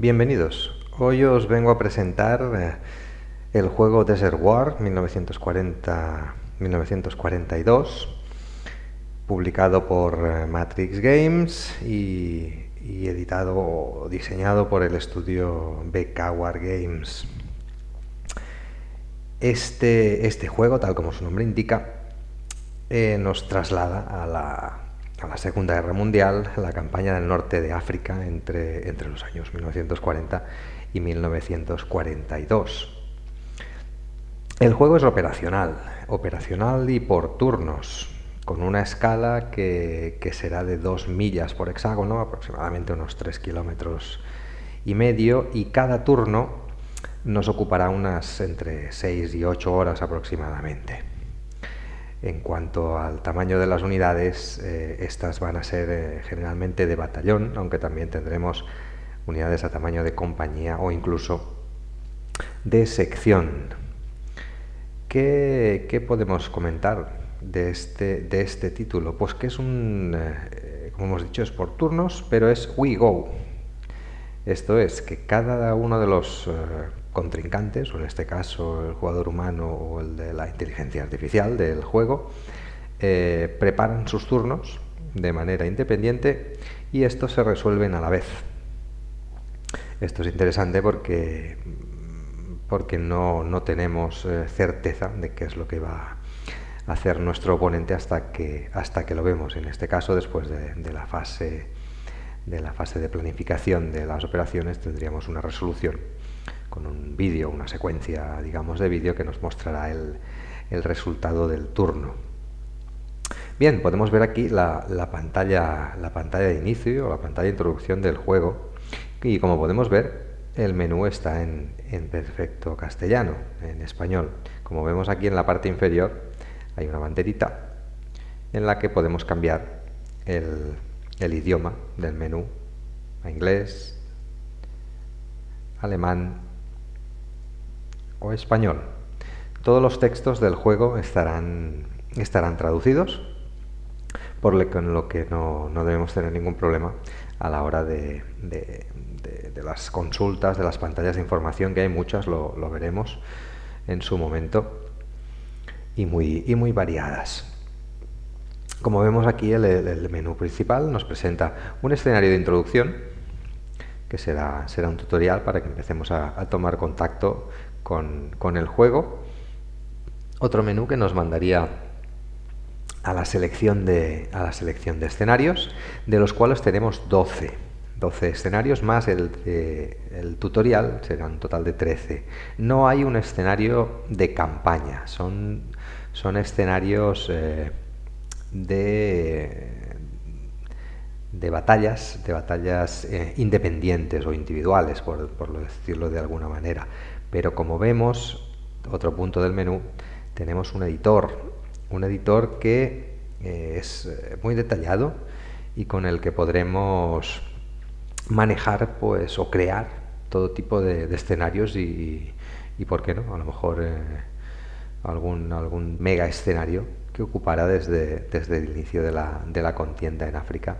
Bienvenidos. Hoy os vengo a presentar el juego Desert War 1940-1942, publicado por Matrix Games y editado o diseñado por el estudio Bkawar Games. Este juego, tal como su nombre indica, nos traslada a la Segunda Guerra Mundial, la campaña del norte de África entre los años 1940 y 1942. El juego es operacional y por turnos, con una escala que será de 2 millas por hexágono, aproximadamente unos 3,5 kilómetros, y cada turno nos ocupará unas entre 6 y 8 horas aproximadamente. En cuanto al tamaño de las unidades, estas van a ser generalmente de batallón, aunque también tendremos unidades a tamaño de compañía o incluso de sección. ¿Qué podemos comentar de este título? Pues que es como hemos dicho, es por turnos, pero es We Go. Esto es que cada uno de los contrincantes, o en este caso el jugador humano o el de la inteligencia artificial del juego, preparan sus turnos de manera independiente y estos se resuelven a la vez. Esto es interesante porque no tenemos certeza de qué es lo que va a hacer nuestro oponente hasta que lo vemos. En este caso, después de la fase de planificación de las operaciones, tendríamos una resolución con un vídeo, una secuencia, digamos, de vídeo que nos mostrará el resultado del turno. Bien, podemos ver aquí la pantalla de inicio o la pantalla de introducción del juego, y como podemos ver, el menú está en perfecto castellano, en español. Como vemos aquí en la parte inferior hay una banderita en la que podemos cambiar el idioma del menú a inglés, alemán o español. Todos los textos del juego estarán traducidos, por lo que no debemos tener ningún problema a la hora de las consultas, de las pantallas de información, que hay muchas, lo veremos en su momento, y muy variadas. Como vemos aquí, el menú principal nos presenta un escenario de introducción, que será un tutorial para que empecemos a tomar contacto con el juego. Otro menú que nos mandaría a la selección de escenarios, de los cuales tenemos 12 escenarios más el tutorial, será un total de 13. No hay un escenario de campaña, son escenarios de batallas independientes o individuales, por decirlo de alguna manera. Pero como vemos, otro punto del menú, tenemos un editor que es muy detallado y con el que podremos manejar, pues, o crear todo tipo de escenarios y por qué no, a lo mejor algún mega escenario que ocupará desde el inicio de la contienda en África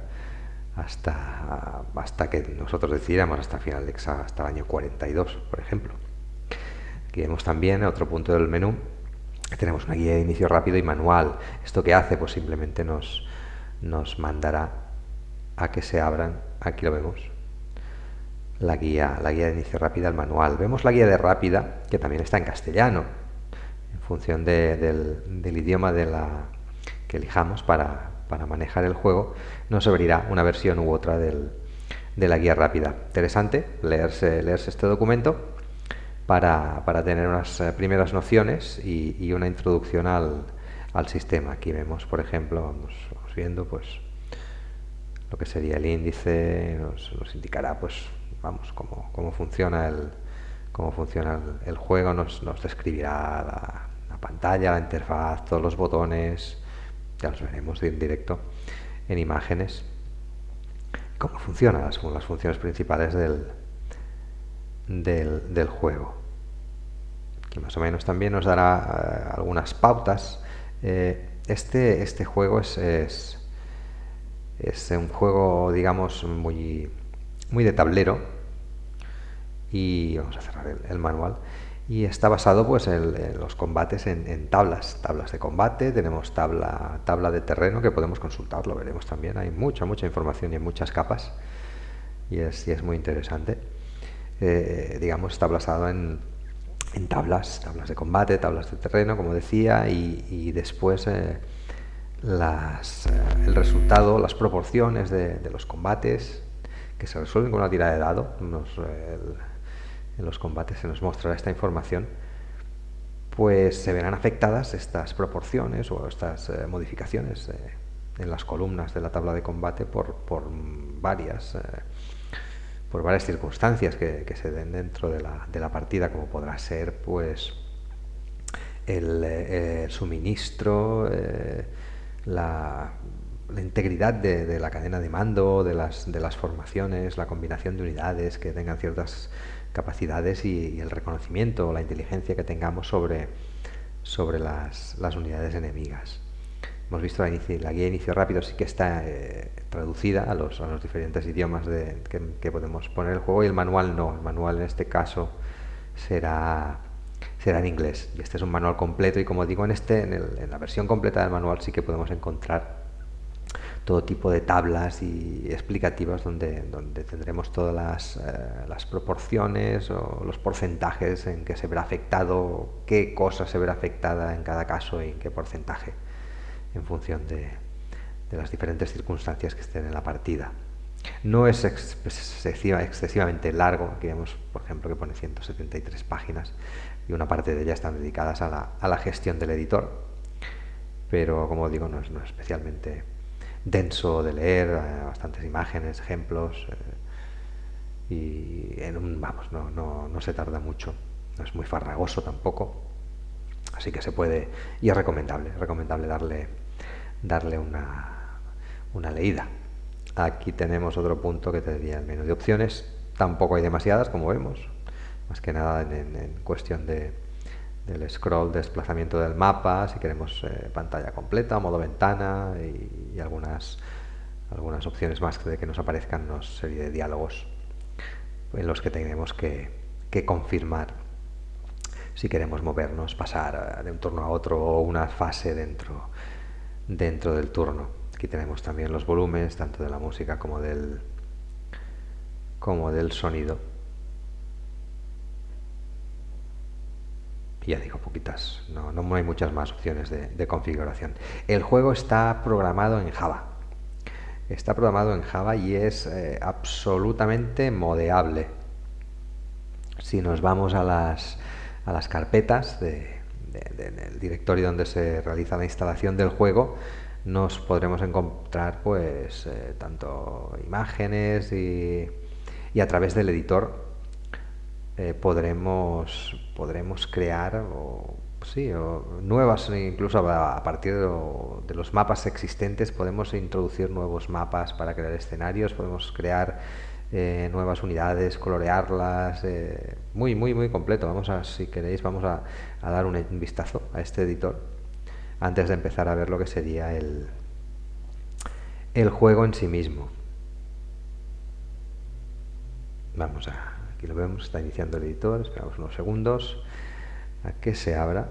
hasta que nosotros decidiéramos, hasta el año 42, por ejemplo. Aquí vemos también otro punto del menú. Tenemos una guía de inicio rápido y manual. ¿Esto qué hace? Pues simplemente nos mandará a que se abran, aquí lo vemos, la guía de inicio rápida, el manual. Vemos la guía de rápida, que también está en castellano, en función del idioma que elijamos para manejar el juego. Nos abrirá una versión u otra de la guía rápida. Interesante leerse este documento para tener unas primeras nociones y una introducción al sistema. Aquí vemos, por ejemplo, vamos viendo, pues, lo que sería el índice, nos indicará, pues, vamos, cómo funciona el juego, nos describirá la pantalla, la interfaz, todos los botones, ya los veremos en directo en imágenes, cómo funcionan las funciones principales del juego. Aquí más o menos también nos dará algunas pautas. Este juego es un juego, digamos, muy de tablero, y vamos a cerrar el manual. Y está basado pues en los combates en tablas de combate. Tenemos tabla de terreno que podemos consultar, lo veremos también. Hay mucha información y en muchas capas y es muy interesante. Digamos, está basado en tablas de combate, tablas de terreno, como decía, y después el resultado, las proporciones de los combates que se resuelven con una tira de dado. En los combates se nos mostrará esta información, pues se verán afectadas estas proporciones o estas modificaciones en las columnas de la tabla de combate por varias circunstancias que se den dentro de la partida, como podrá ser pues el suministro, la integridad de la cadena de mando, de las formaciones, la combinación de unidades que tengan ciertas capacidades y el reconocimiento o la inteligencia que tengamos sobre las unidades enemigas. Hemos visto la guía de inicio rápido, sí que está traducida a los diferentes idiomas que podemos poner el juego, y el manual no. El manual en este caso será en inglés, y este es un manual completo, y como digo, en la versión completa del manual sí que podemos encontrar todo tipo de tablas y explicativas donde tendremos todas las proporciones o los porcentajes en que se verá afectado, qué cosa se verá afectada en cada caso y en qué porcentaje, en función de las diferentes circunstancias que estén en la partida. No es excesivamente largo. Aquí vemos, por ejemplo, que pone 173 páginas y una parte de ellas están dedicadas a la gestión del editor, pero como digo, no es especialmente denso de leer, bastantes imágenes, ejemplos, y no se tarda mucho, no es muy farragoso tampoco, así que se puede, y es recomendable darle una leída. Aquí tenemos otro punto que tendría el menú de opciones. Tampoco hay demasiadas, como vemos, más que nada en cuestión del scroll, desplazamiento del mapa, si queremos pantalla completa, modo ventana, y algunas opciones más de que nos aparezcan una serie de diálogos en los que tenemos que confirmar si queremos movernos, pasar de un turno a otro o una fase dentro del turno. Aquí tenemos también los volúmenes, tanto de la música como del sonido. Y ya digo, poquitas, no hay muchas más opciones de configuración. El juego está programado en Java. Y es absolutamente modeable. Si nos vamos a las carpetas del directorio donde se realiza la instalación del juego, nos podremos encontrar pues tanto imágenes y a través del editor podremos crear o nuevas, incluso a partir de los mapas existentes podemos introducir nuevos mapas para crear escenarios, podemos crear nuevas unidades, colorearlas, muy completo. Si queréis, vamos a dar un vistazo a este editor antes de empezar a ver lo que sería el juego en sí mismo. Aquí lo vemos, está iniciando el editor, esperamos unos segundos a que se abra.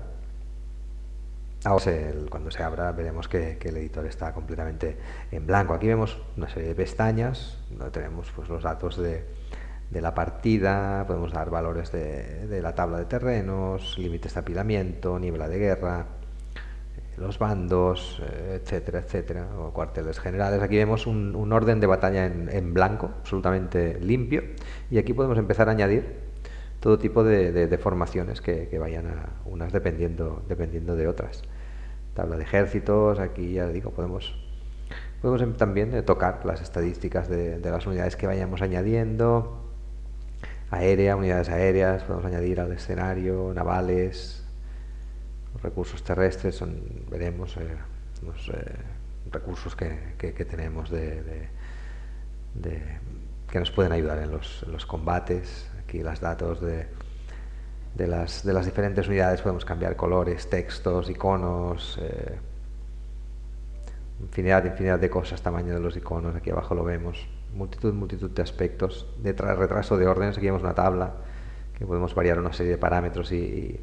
Cuando se abra veremos que el editor está completamente en blanco. Aquí vemos una serie de pestañas donde tenemos pues los datos de la partida, podemos dar valores de la tabla de terrenos, límites de apilamiento, niebla de guerra, los bandos, etcétera, o cuarteles generales. Aquí vemos un orden de batalla en blanco, absolutamente limpio, y aquí podemos empezar a añadir todo tipo de formaciones que vayan a unas dependiendo de otras. Tabla de ejércitos, aquí ya digo, podemos también tocar las estadísticas de las unidades que vayamos añadiendo, unidades aéreas, podemos añadir al escenario, navales, los recursos terrestres, veremos los recursos que tenemos que nos pueden ayudar en los combates. Aquí los datos de las diferentes unidades, podemos cambiar colores, textos, iconos, infinidad de cosas, tamaño de los iconos, aquí abajo lo vemos, multitud de aspectos, retraso de órdenes, aquí vemos una tabla que podemos variar una serie de parámetros y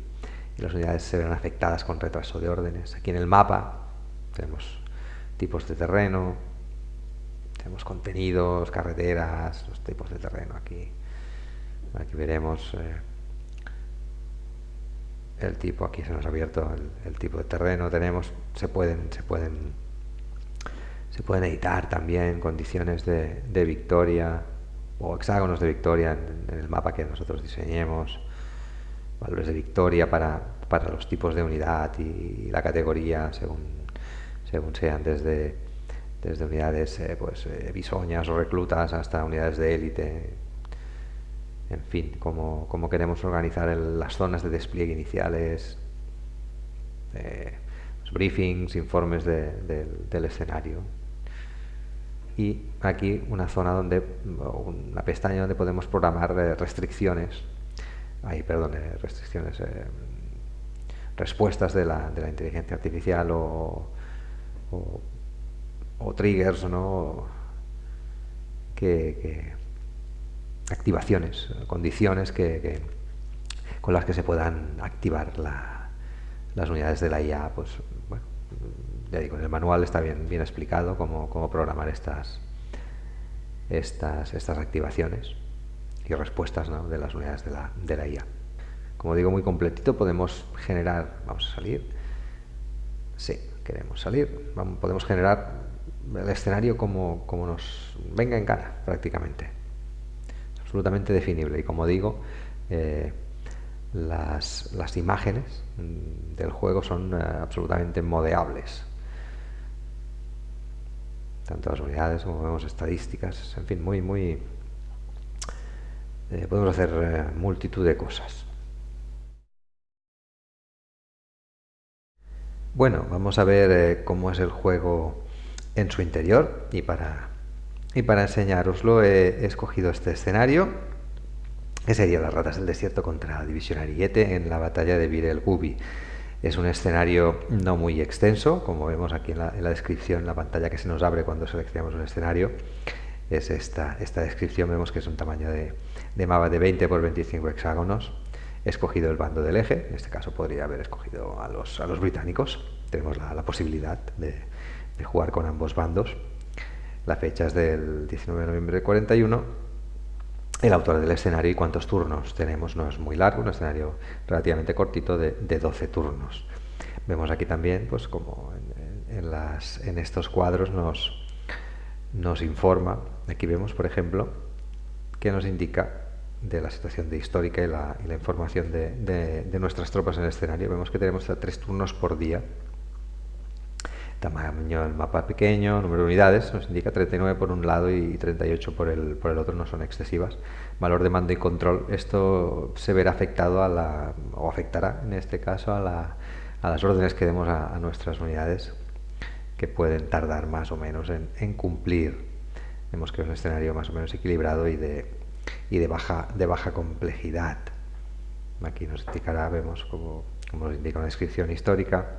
las unidades se verán afectadas con retraso de órdenes. Aquí en el mapa tenemos tipos de terreno, tenemos contenidos, carreteras, los tipos de terreno. Aquí veremos el tipo. Aquí se nos ha abierto el tipo de terreno. Tenemos, se pueden editar también condiciones de victoria o hexágonos de victoria en el mapa que nosotros diseñemos, valores de victoria para los tipos de unidad y la categoría según sean, desde unidades bisoñas o reclutas hasta unidades de élite. En fin, cómo queremos organizar las zonas de despliegue iniciales, los briefings, informes del escenario. Y aquí una pestaña donde podemos programar respuestas de la inteligencia artificial o triggers, ¿no? Activaciones, condiciones con las que se puedan activar las unidades de la IA. Pues bueno, ya digo, en el manual está bien explicado cómo programar estas activaciones y respuestas, ¿no?, de las unidades de la IA. Como digo, muy completito. Podemos generar, vamos a salir, sí, queremos salir, podemos generar el escenario como nos venga en cara, prácticamente. Absolutamente definible. Y como digo, las imágenes del juego son absolutamente modeables, tanto las unidades como vemos estadísticas, en fin, podemos hacer multitud de cosas. Bueno, vamos a ver cómo es el juego en su interior, y para enseñároslo he escogido este escenario, que sería las ratas del desierto contra División Ariete en la batalla de Bir el Gubi. Es un escenario no muy extenso, como vemos aquí en la descripción, en la pantalla que se nos abre cuando seleccionamos un escenario. Es esta descripción. Vemos que es un tamaño de mapa de 20 por 25 hexágonos. He escogido el bando del eje. En este caso podría haber escogido a los británicos. Tenemos la posibilidad de jugar con ambos bandos. La fecha es del 19 de noviembre de 41. El autor del escenario y cuántos turnos tenemos. No es muy largo, un escenario relativamente cortito de 12 turnos. Vemos aquí también, pues como en estos cuadros nos informa. Aquí vemos, por ejemplo, que nos indica de la situación histórica y la información de nuestras tropas en el escenario. Vemos que tenemos 3 turnos por día. Tamaño del mapa pequeño, número de unidades, nos indica 39 por un lado y 38 por el otro, no son excesivas. Valor de mando y control, esto se verá afectado o afectará en este caso a las órdenes que demos a nuestras unidades, que pueden tardar más o menos en cumplir. Vemos que es un escenario más o menos equilibrado y de baja complejidad. Aquí nos indicará, vemos como nos indica una descripción histórica,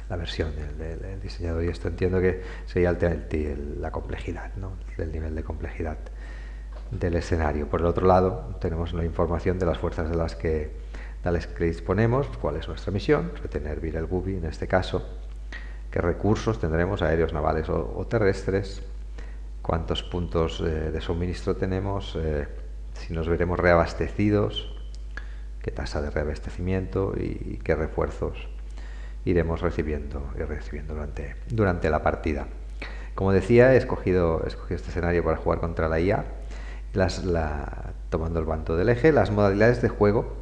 la versión del diseñador, y esto entiendo que sería la complejidad, ¿no?, el nivel de complejidad del escenario. Por el otro lado tenemos la información de las fuerzas de las que disponemos, cuál es nuestra misión, retener Bir el Gubi en este caso, qué recursos tendremos, aéreos, navales o terrestres, cuántos puntos de suministro tenemos, si nos veremos reabastecidos, qué tasa de reabastecimiento y qué refuerzos iremos recibiendo durante la partida. Como decía, he escogido este escenario para jugar contra la IA, tomando el bando del eje. Las modalidades de juego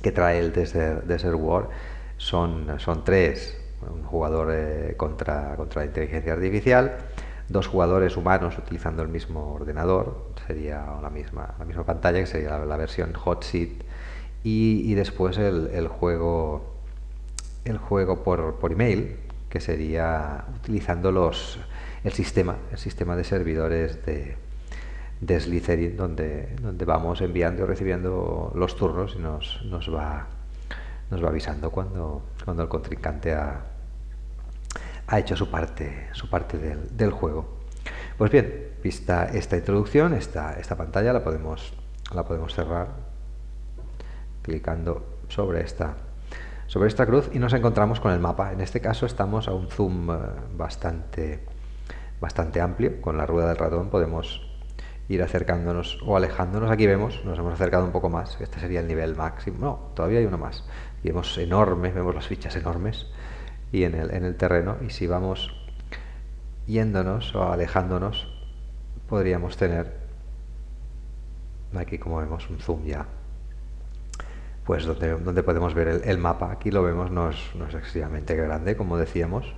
que trae el Desert War son 3. Un jugador contra la inteligencia artificial, 2 jugadores humanos utilizando el mismo ordenador, sería la misma pantalla, que sería la versión Hot Seat, y después el juego por email, que sería utilizando el sistema de servidores de Slytherin, donde vamos enviando y recibiendo los turnos y nos va avisando cuando el contrincante ha hecho su parte del juego. Pues bien, vista esta introducción, esta pantalla la podemos La podemos cerrar clicando sobre esta cruz y nos encontramos con el mapa. En este caso estamos a un zoom bastante amplio. Con la rueda del ratón podemos ir acercándonos o alejándonos. Aquí vemos, nos hemos acercado un poco más. Este sería el nivel máximo. No, todavía hay uno más. Y vemos enormes, vemos las fichas enormes y en el terreno. Y si vamos yéndonos o alejándonos, podríamos tener aquí, como vemos, un zoom ya, pues donde podemos ver el mapa. Aquí lo vemos, no es excesivamente grande, como decíamos.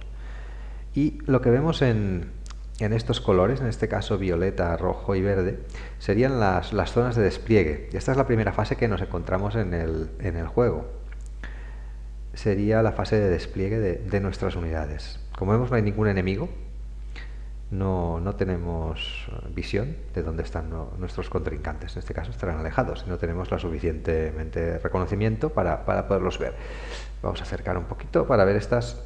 Y lo que vemos en estos colores, en este caso violeta, rojo y verde, serían las zonas de despliegue. Y esta es la primera fase que nos encontramos en el juego. Sería la fase de despliegue de nuestras unidades. Como vemos, no hay ningún enemigo. No tenemos visión de dónde están nuestros contrincantes. En este caso estarán alejados y no tenemos la suficientemente reconocimiento para poderlos ver. Vamos a acercar un poquito para ver estas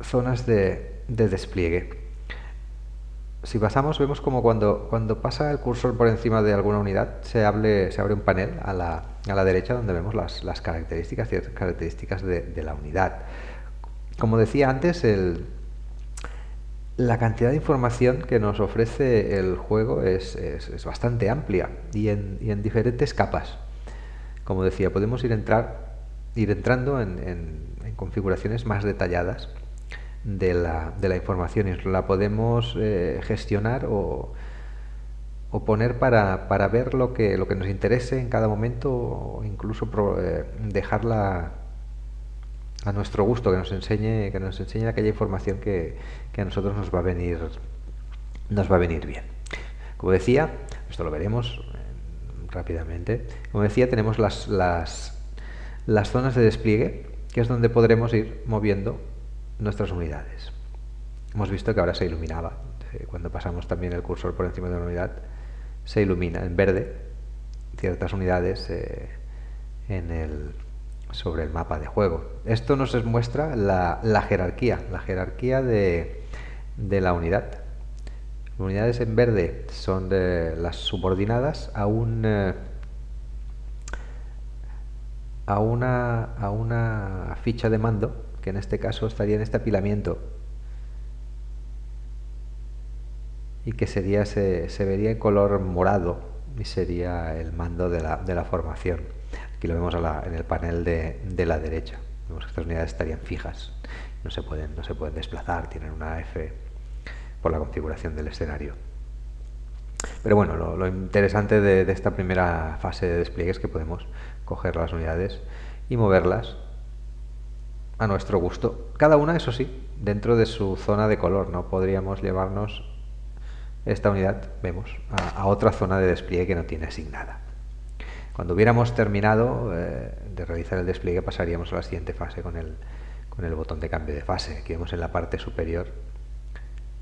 zonas de despliegue. Si pasamos, vemos como cuando pasa el cursor por encima de alguna unidad se abre un panel a la derecha donde vemos las características, ciertas características de la unidad. Como decía antes, la cantidad de información que nos ofrece el juego es bastante amplia y en diferentes capas. Como decía, podemos ir entrando en configuraciones más detalladas de la información y la podemos gestionar o poner para ver lo que nos interese en cada momento, o incluso dejarla a nuestro gusto, que nos enseñe aquella información que a nosotros nos va a venir bien. Como decía, esto lo veremos rápidamente. Como decía, tenemos las zonas de despliegue, que es donde podremos ir moviendo nuestras unidades. Hemos visto que ahora se iluminaba. Cuando pasamos también el cursor por encima de una unidad, se ilumina en verde ciertas unidades sobre el mapa de juego. Esto nos muestra la jerarquía de la unidad. Las unidades en verde son las subordinadas a una ficha de mando, que en este caso estaría en este apilamiento y que se vería en color morado y sería el mando de la formación. Aquí lo vemos en el panel de la derecha. Vemos que estas unidades estarían fijas, no se pueden desplazar, tienen una F por la configuración del escenario. Pero bueno, lo interesante de esta primera fase de despliegue es que podemos coger las unidades y moverlas a nuestro gusto. Cada una, eso sí, dentro de su zona de color. No podríamos llevarnos esta unidad, vemos, a otra zona de despliegue que no tiene asignada. Cuando hubiéramos terminado de realizar el despliegue, pasaríamos a la siguiente fase con el botón de cambio de fase. Aquí vemos en la parte superior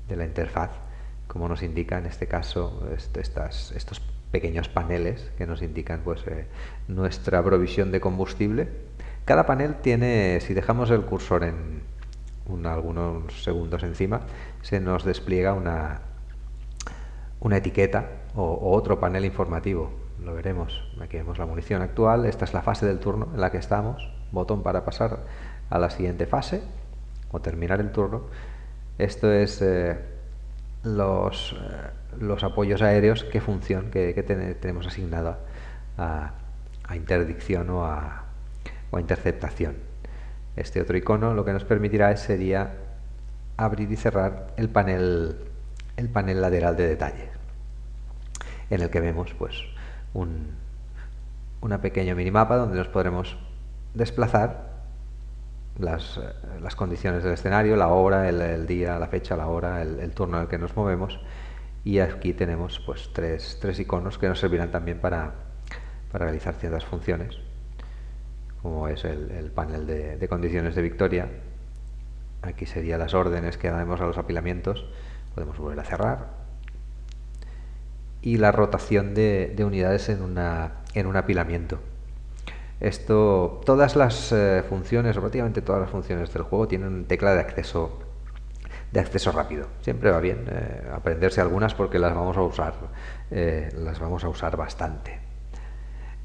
de la interfaz, como nos indica en este caso estos pequeños paneles que nos indican pues nuestra provisión de combustible. Cada panel tiene, si dejamos el cursor en algunos segundos encima, se nos despliega una etiqueta o otro panel informativo. Lo veremos. Aquí vemos la munición actual. Esta es la fase del turno en la que estamos. Botón para pasar a la siguiente fase o terminar el turno. Esto es los apoyos aéreos, qué función que tenemos asignada a interdicción o a interceptación. Este otro icono lo que nos permitirá sería abrir y cerrar el panel lateral de detalle, en el que vemos pues una pequeño minimapa donde nos podremos desplazar, las condiciones del escenario, la hora, el día, la fecha, la hora, el turno en el que nos movemos, y aquí tenemos pues tres iconos que nos servirán también para realizar ciertas funciones, como es el panel de condiciones de victoria. Aquí serían las órdenes que damos a los apilamientos, podemos volver a cerrar, y la rotación de unidades en un apilamiento. Todas las funciones, prácticamente todas las funciones del juego tienen tecla de acceso rápido. Siempre va bien aprenderse algunas porque las vamos a usar bastante.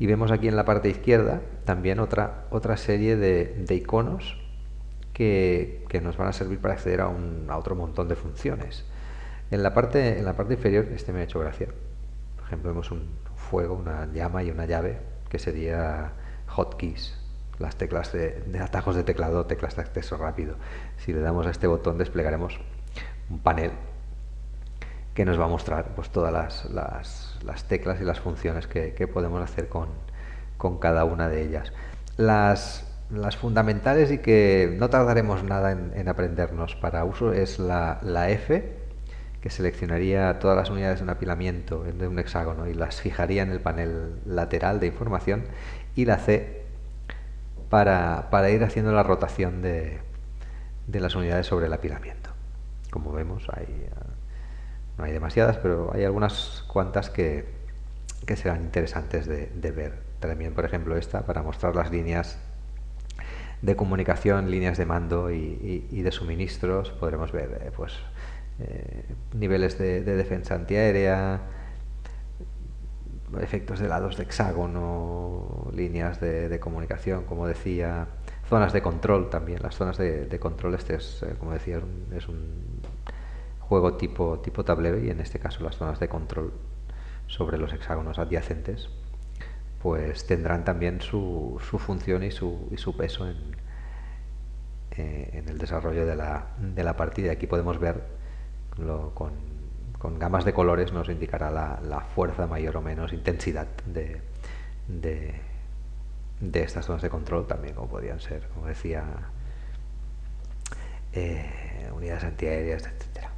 Y vemos aquí en la parte izquierda también otra serie de iconos que nos van a servir para acceder a otro montón de funciones. En la parte inferior, este me ha hecho gracia. Por ejemplo, vemos un fuego, una llama y una llave, que sería hotkeys, las teclas de atajos de teclado, teclas de acceso rápido. Si le damos a este botón, desplegaremos un panel que nos va a mostrar pues todas las teclas y las funciones que podemos hacer con cada una de ellas. Las fundamentales y que no tardaremos nada en aprendernos para uso es la F, que seleccionaría todas las unidades de un apilamiento de un hexágono y las fijaría en el panel lateral de información, y la C para ir haciendo la rotación de las unidades sobre el apilamiento. Como vemos, no hay demasiadas, pero hay algunas cuantas que serán interesantes de ver. También, por ejemplo, esta para mostrar las líneas de comunicación, líneas de mando y de suministros. Podremos ver niveles de defensa antiaérea, efectos de lados de hexágono, líneas de comunicación, como decía, zonas de control también. Las zonas de control, como decía, es un juego tipo tablero, y en este caso las zonas de control sobre los hexágonos adyacentes pues tendrán también su función y su peso en el desarrollo de la partida. Aquí podemos ver con gamas de colores, nos indicará la fuerza, mayor o menos intensidad de estas zonas de control, también como podrían ser, como decía, unidades antiaéreas, etcétera.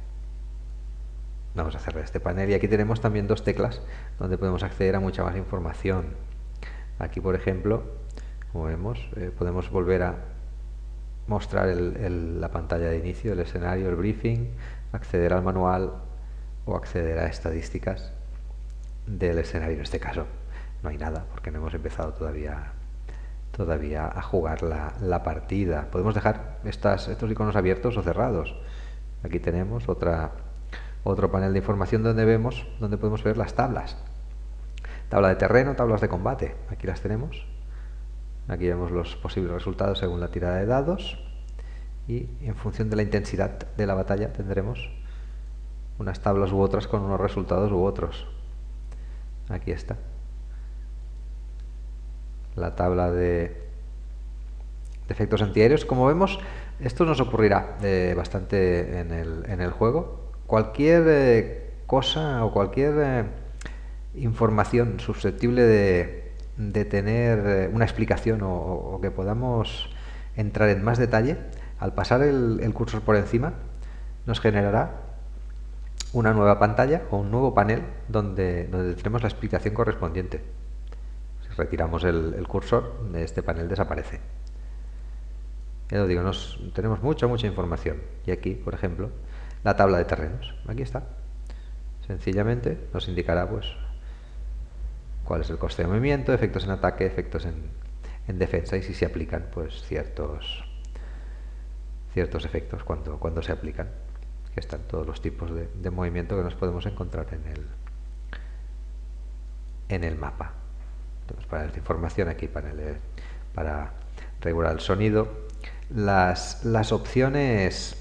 Vamos a cerrar este panel, y aquí tenemos también dos teclas donde podemos acceder a mucha más información. Aquí, por ejemplo, como vemos, podemos volver a mostrar la pantalla de inicio, el escenario, el briefing, acceder al manual o acceder a estadísticas del escenario. En este caso no hay nada porque no hemos empezado todavía a jugar la partida. Podemos dejar estos iconos abiertos o cerrados. Aquí tenemos otro panel de información donde podemos ver las tablas. Tabla de terreno, tablas de combate. Aquí las tenemos. Aquí vemos los posibles resultados según la tirada de dados, y en función de la intensidad de la batalla tendremos unas tablas u otras con unos resultados u otros. Aquí está la tabla de efectos antiaéreos. Como vemos, esto nos ocurrirá bastante en el juego. Cualquier cosa o cualquier información susceptible de tener una explicación o que podamos entrar en más detalle, al pasar el cursor por encima nos generará una nueva pantalla o un nuevo panel donde tenemos la explicación correspondiente. Si retiramos el cursor, este panel desaparece. Ya lo digo, tenemos mucha información. Y aquí, por ejemplo, la tabla de terrenos. Aquí está. Sencillamente nos indicará pues cuál es el coste de movimiento, efectos en ataque, efectos en defensa, y si se aplican pues ciertos efectos cuando se aplican, que están todos los tipos de movimiento que nos podemos encontrar en el mapa. Tenemos paneles de información, aquí paneles para regular el sonido. Las opciones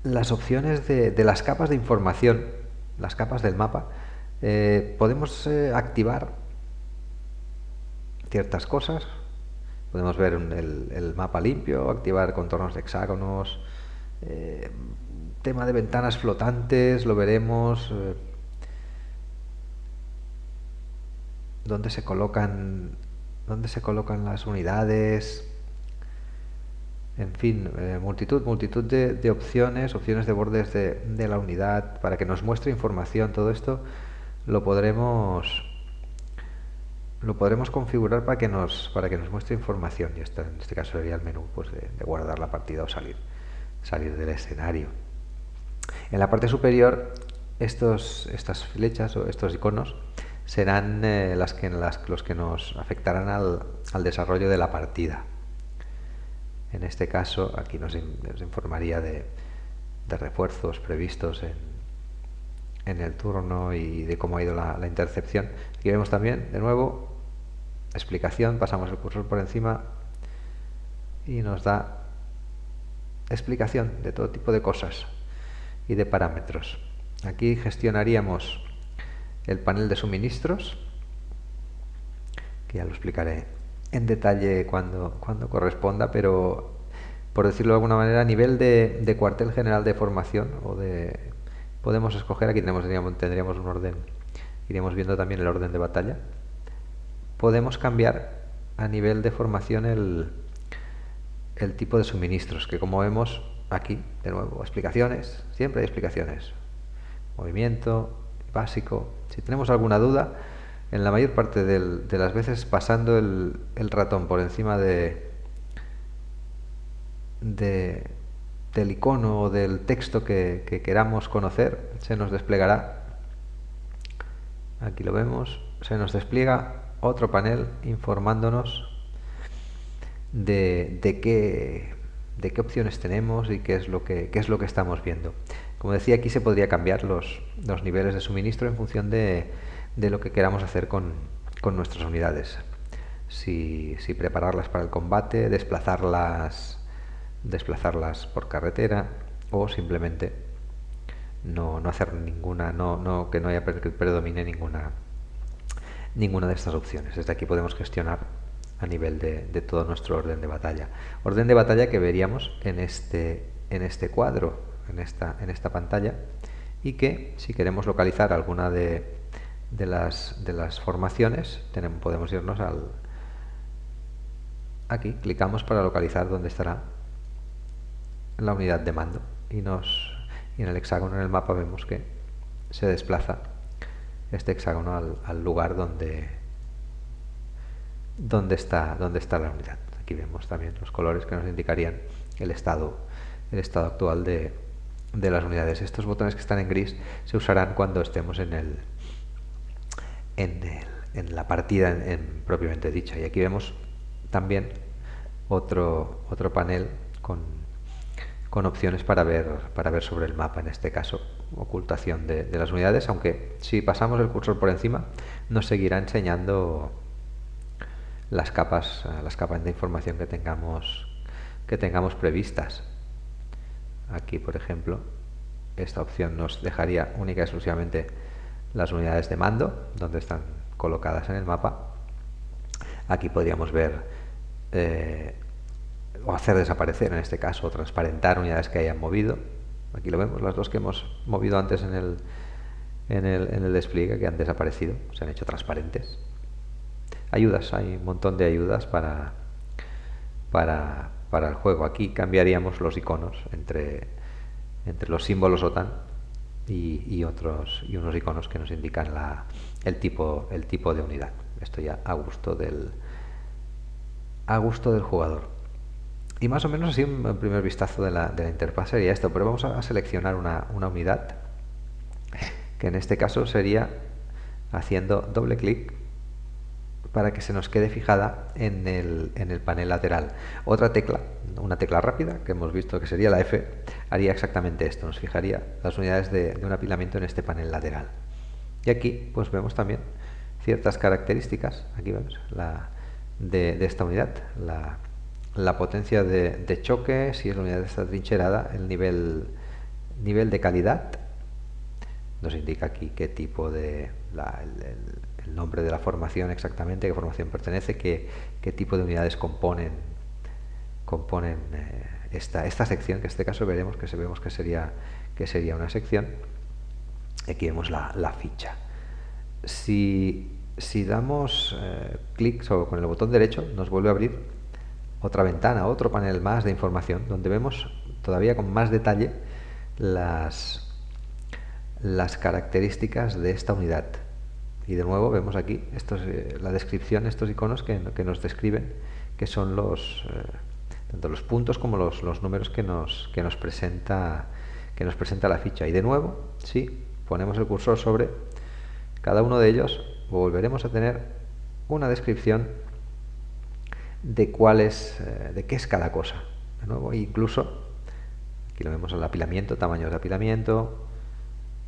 de las capas de información, las capas del mapa, podemos activar ciertas cosas. Podemos ver el mapa limpio, activar contornos de hexágonos, tema de ventanas flotantes, lo veremos, dónde se colocan las unidades, en fin, multitud de opciones de bordes de la unidad para que nos muestre información. Todo esto lo podremos configurar para que nos muestre información, y esto en este caso sería el menú pues de guardar la partida o salir del escenario. En la parte superior, estas flechas o estos iconos serán los que nos afectarán al desarrollo de la partida. En este caso, aquí nos informaría de refuerzos previstos en el turno y de cómo ha ido la intercepción. Aquí vemos también, de nuevo, explicación, pasamos el cursor por encima y nos da explicación de todo tipo de cosas y de parámetros. Aquí gestionaríamos el panel de suministros, que ya lo explicaré en detalle cuando corresponda, pero por decirlo de alguna manera, a nivel de cuartel general de formación podemos escoger, aquí tendríamos un orden, iríamos viendo también el orden de batalla. Podemos cambiar a nivel de formación el tipo de suministros, que como vemos aquí, de nuevo, explicaciones, siempre hay explicaciones. Movimiento, básico. Si tenemos alguna duda, en la mayor parte de las veces pasando el ratón por encima del icono o del texto que queramos conocer, se nos desplegará, aquí lo vemos, se nos despliega otro panel informándonos de qué opciones tenemos y qué es lo que estamos viendo. Como decía, aquí se podría cambiar los niveles de suministro en función de lo que queramos hacer con nuestras unidades. Si prepararlas para el combate, desplazarlas por carretera, o simplemente no hacer ninguna, que no haya que predomine ninguna de estas opciones. Desde aquí podemos gestionar a nivel de todo nuestro orden de batalla. Orden de batalla que veríamos en este cuadro, en esta pantalla, y que si queremos localizar alguna de las formaciones, podemos irnos aquí, clicamos para localizar dónde estará la unidad de mando y en el hexágono en el mapa vemos que se desplaza este hexágono al lugar donde está la unidad. Aquí vemos también los colores que nos indicarían el estado actual de las unidades. Estos botones que están en gris se usarán cuando estemos en la partida propiamente dicha. Y aquí vemos también otro panel con opciones para ver sobre el mapa, en este caso ocultación de las unidades, aunque si pasamos el cursor por encima nos seguirá enseñando las capas de información que tengamos previstas. Aquí, por ejemplo, esta opción nos dejaría única y exclusivamente las unidades de mando, donde están colocadas en el mapa. Aquí podríamos ver o hacer desaparecer, en este caso, o transparentar unidades que hayan movido. Aquí lo vemos, las dos que hemos movido antes en el despliegue, que han desaparecido, se han hecho transparentes. Ayudas, hay un montón de ayudas para el juego. Aquí cambiaríamos los iconos entre los símbolos OTAN y unos iconos que nos indican el tipo de unidad. Esto ya a gusto del jugador. Y más o menos así un primer vistazo de la interfaz sería esto, pero vamos a seleccionar una unidad, que en este caso sería haciendo doble clic para que se nos quede fijada en el panel lateral. Una tecla rápida, que hemos visto que sería la F, haría exactamente esto, nos fijaría las unidades de un apilamiento en este panel lateral. Y aquí pues vemos también ciertas características, aquí vemos de esta unidad, la potencia de choque, si la unidad está trincherada, el nivel de calidad, nos indica aquí qué tipo el nombre de la formación exactamente, qué formación pertenece, qué tipo de unidades componen esta sección, que en este caso vemos que sería una sección. Aquí vemos la ficha. Si damos clic con el botón derecho, nos vuelve a abrir otra ventana, otro panel más de información, donde vemos todavía con más detalle las características de esta unidad. Y de nuevo vemos aquí la descripción, estos iconos que nos describen, que son tanto los puntos como los números que nos presenta la ficha. Y de nuevo, si ponemos el cursor sobre cada uno de ellos, volveremos a tener una descripción de qué es cada cosa. De nuevo, incluso aquí lo vemos el apilamiento, tamaños de apilamiento,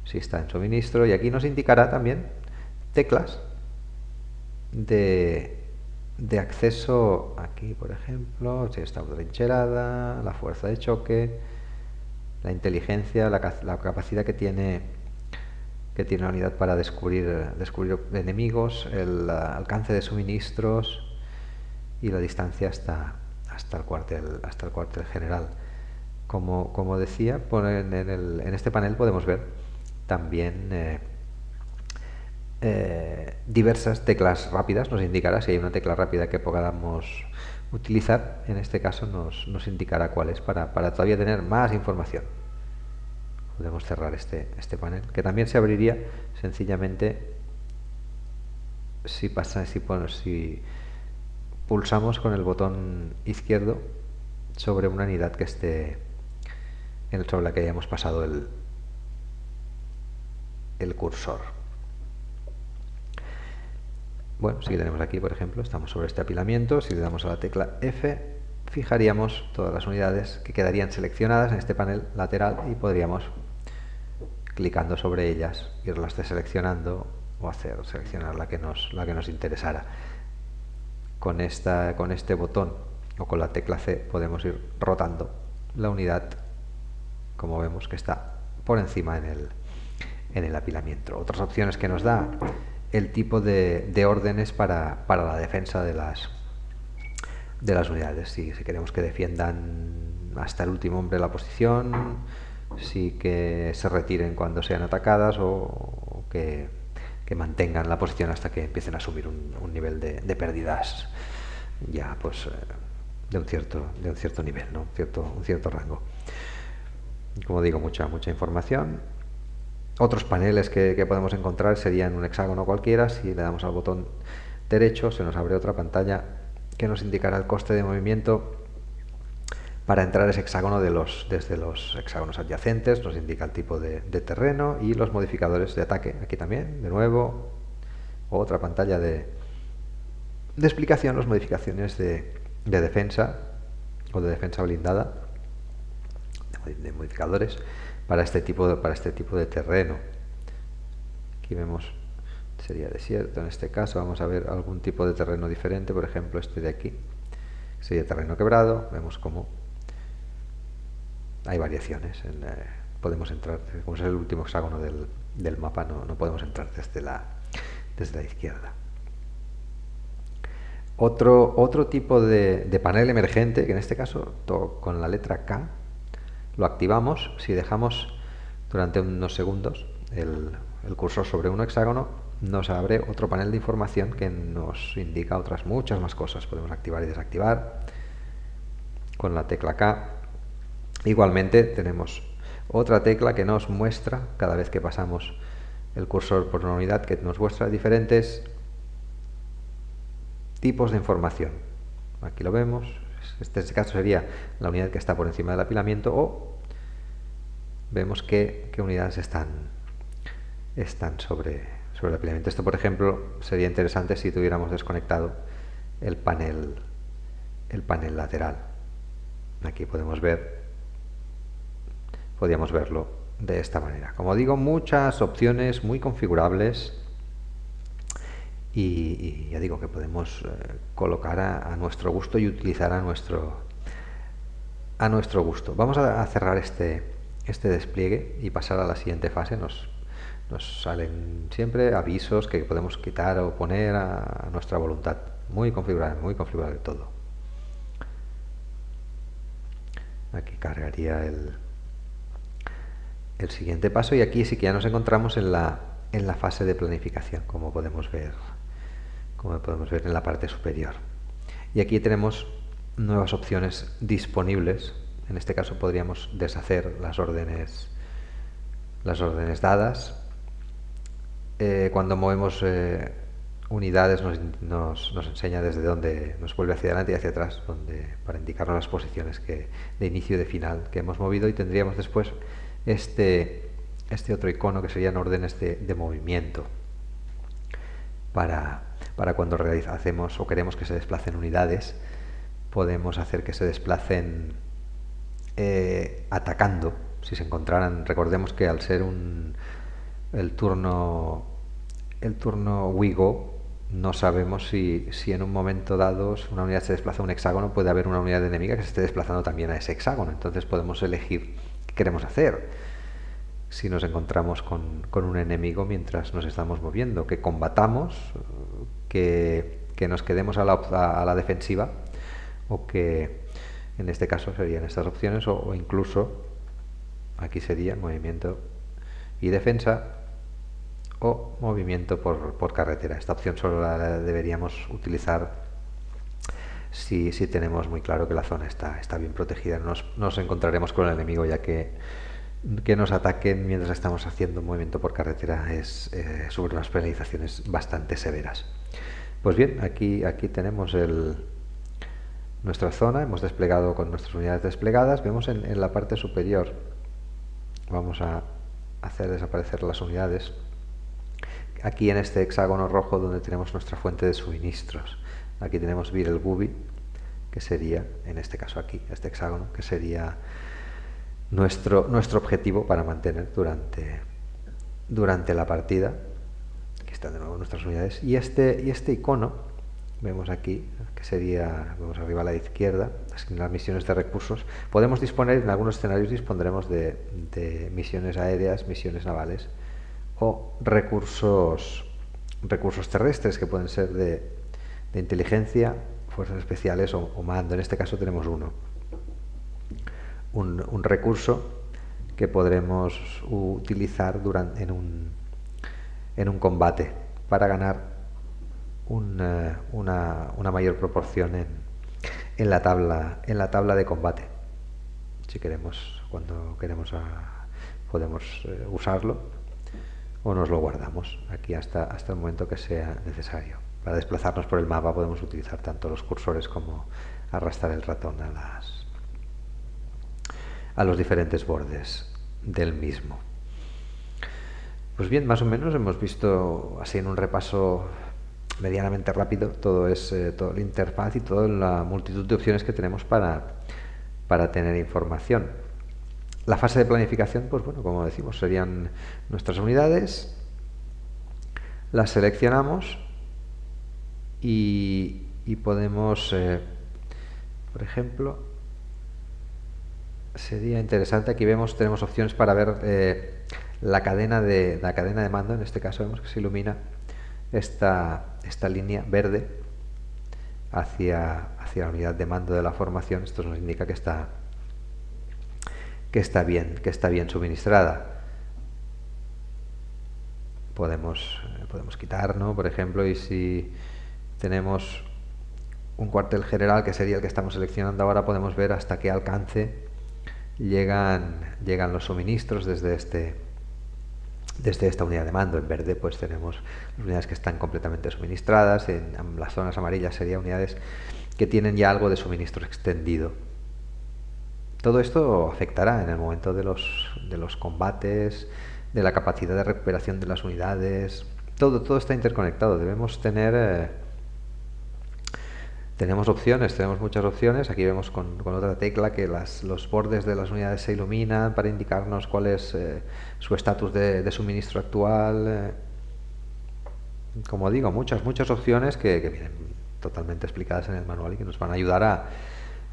si está en suministro, y aquí nos indicará también teclas de acceso. Aquí, por ejemplo, si está trincherada, la fuerza de choque, la inteligencia, la capacidad que tiene la unidad para descubrir enemigos, el alcance de suministros y la distancia hasta el cuartel general. Como decía, en este panel podemos ver también diversas teclas rápidas. Nos indicará si hay una tecla rápida que podamos utilizar. En este caso nos indicará cuál es para todavía tener más información. Podemos cerrar este panel, que también se abriría sencillamente si pulsamos con el botón izquierdo sobre una unidad que esté sobre la que hayamos pasado el cursor. Bueno, si tenemos aquí, por ejemplo, estamos sobre este apilamiento. Si le damos a la tecla F, fijaríamos todas las unidades que quedarían seleccionadas en este panel lateral y podríamos, clicando sobre ellas, irlas deseleccionando o seleccionar la que nos interesara. Con este botón o con la tecla C podemos ir rotando la unidad, como vemos que está por encima en el apilamiento. Otras opciones que nos da: el tipo de órdenes para la defensa de las unidades. Si queremos que defiendan hasta el último hombre la posición, si que se retiren cuando sean atacadas, o que mantengan la posición hasta que empiecen a subir un nivel de pérdidas ya pues de un cierto nivel, ¿no? un cierto rango. Como digo, mucha información. Otros paneles que podemos encontrar serían un hexágono cualquiera. Si le damos al botón derecho, se nos abre otra pantalla que nos indicará el coste de movimiento para entrar a ese hexágono desde los hexágonos adyacentes. Nos indica el tipo de terreno y los modificadores de ataque. Aquí también, de nuevo, otra pantalla de explicación, las modificaciones de defensa o de defensa blindada, de modificadores para este tipo de terreno. Aquí vemos, sería desierto en este caso. Vamos a ver algún tipo de terreno diferente, por ejemplo este de aquí sería terreno quebrado. Vemos cómo hay variaciones. Podemos entrar, como es el último hexágono del mapa, no podemos entrar desde la izquierda. Otro tipo de panel emergente, que en este caso con la letra K lo activamos. Si dejamos durante unos segundos el cursor sobre un hexágono, nos abre otro panel de información que nos indica muchas más cosas. Podemos activar y desactivar con la tecla K. Igualmente tenemos otra tecla que nos muestra, cada vez que pasamos el cursor por una unidad, que nos muestra diferentes tipos de información. Aquí lo vemos. En este caso sería la unidad que está por encima del apilamiento, o vemos qué unidades están sobre el apilamiento. Esto, por ejemplo, sería interesante si tuviéramos desconectado el panel lateral. Aquí podríamos verlo de esta manera. Como digo, muchas opciones muy configurables, y ya digo que podemos colocar a nuestro gusto y utilizar a nuestro gusto. Vamos a cerrar este despliegue y pasar a la siguiente fase. Nos salen siempre avisos que podemos quitar o poner a nuestra voluntad. Muy configurable todo. Aquí cargaría el siguiente paso, y aquí sí que ya nos encontramos en la fase de planificación, como podemos ver en la parte superior. Y aquí tenemos nuevas opciones disponibles. En este caso podríamos deshacer las órdenes dadas. Cuando movemos unidades nos enseña desde dónde, nos vuelve hacia adelante y hacia atrás, para indicarnos las posiciones de inicio y de final que hemos movido, y tendríamos después este otro icono que serían órdenes de movimiento para cuando hacemos o queremos que se desplacen unidades. Podemos hacer que se desplacen atacando. Si se encontraran, recordemos que al ser el turno WeGo, no sabemos si en un momento dado, si una unidad se desplaza a un hexágono, puede haber una unidad enemiga que se esté desplazando también a ese hexágono. Entonces podemos elegir qué queremos hacer si nos encontramos con un enemigo mientras nos estamos moviendo, que combatamos, que nos quedemos a la defensiva, o que en este caso serían estas opciones, o incluso aquí sería movimiento y defensa, o movimiento por carretera. Esta opción solo la deberíamos utilizar si tenemos muy claro que la zona está bien protegida. Nos encontraremos con el enemigo, ya que nos ataquen mientras estamos haciendo un movimiento por carretera es sobre unas penalizaciones bastante severas. Pues bien, aquí tenemos nuestra zona. Hemos desplegado con nuestras unidades desplegadas. Vemos en la parte superior, vamos a hacer desaparecer las unidades. Aquí en este hexágono rojo donde tenemos nuestra fuente de suministros, aquí tenemos Viral Gubi, que sería, en este caso aquí, este hexágono, que sería nuestro objetivo para mantener durante la partida. Aquí están de nuevo nuestras unidades. Y este icono, vemos aquí, que sería, vemos arriba a la izquierda, asignar misiones de recursos. Podemos disponer, en algunos escenarios dispondremos de misiones aéreas, misiones navales, o recursos terrestres, que pueden ser de inteligencia, fuerzas especiales o mando. En este caso tenemos un recurso que podremos utilizar en un combate para ganar una mayor proporción en la tabla de combate. Si queremos, cuando queremos podemos usarlo, o nos lo guardamos aquí hasta el momento que sea necesario. Para desplazarnos por el mapa podemos utilizar tanto los cursores como arrastrar el ratón a los diferentes bordes del mismo. Pues bien, más o menos hemos visto así en un repaso medianamente rápido toda la interfaz y toda la multitud de opciones que tenemos para tener información. La fase de planificación, pues bueno, como decimos, serían nuestras unidades, las seleccionamos y podemos, por ejemplo, sería interesante, aquí tenemos opciones para ver la cadena de mando. En este caso vemos que se ilumina esta línea verde hacia la unidad de mando de la formación. Esto nos indica que está bien suministrada. Podemos quitar, ¿no? Por ejemplo, y si tenemos un cuartel general, que sería el que estamos seleccionando ahora, podemos ver hasta qué alcance llegan los suministros desde esta unidad de mando. En verde pues tenemos las unidades que están completamente suministradas. En las zonas amarillas serían unidades que tienen ya algo de suministro extendido. Todo esto afectará en el momento de los combates, de la capacidad de recuperación de las unidades. Todo está interconectado. Debemos tenemos opciones, tenemos muchas opciones. Aquí vemos con otra tecla que los bordes de las unidades se iluminan para indicarnos cuál es su estatus de suministro actual. Como digo, muchas opciones que vienen totalmente explicadas en el manual y que nos van a ayudar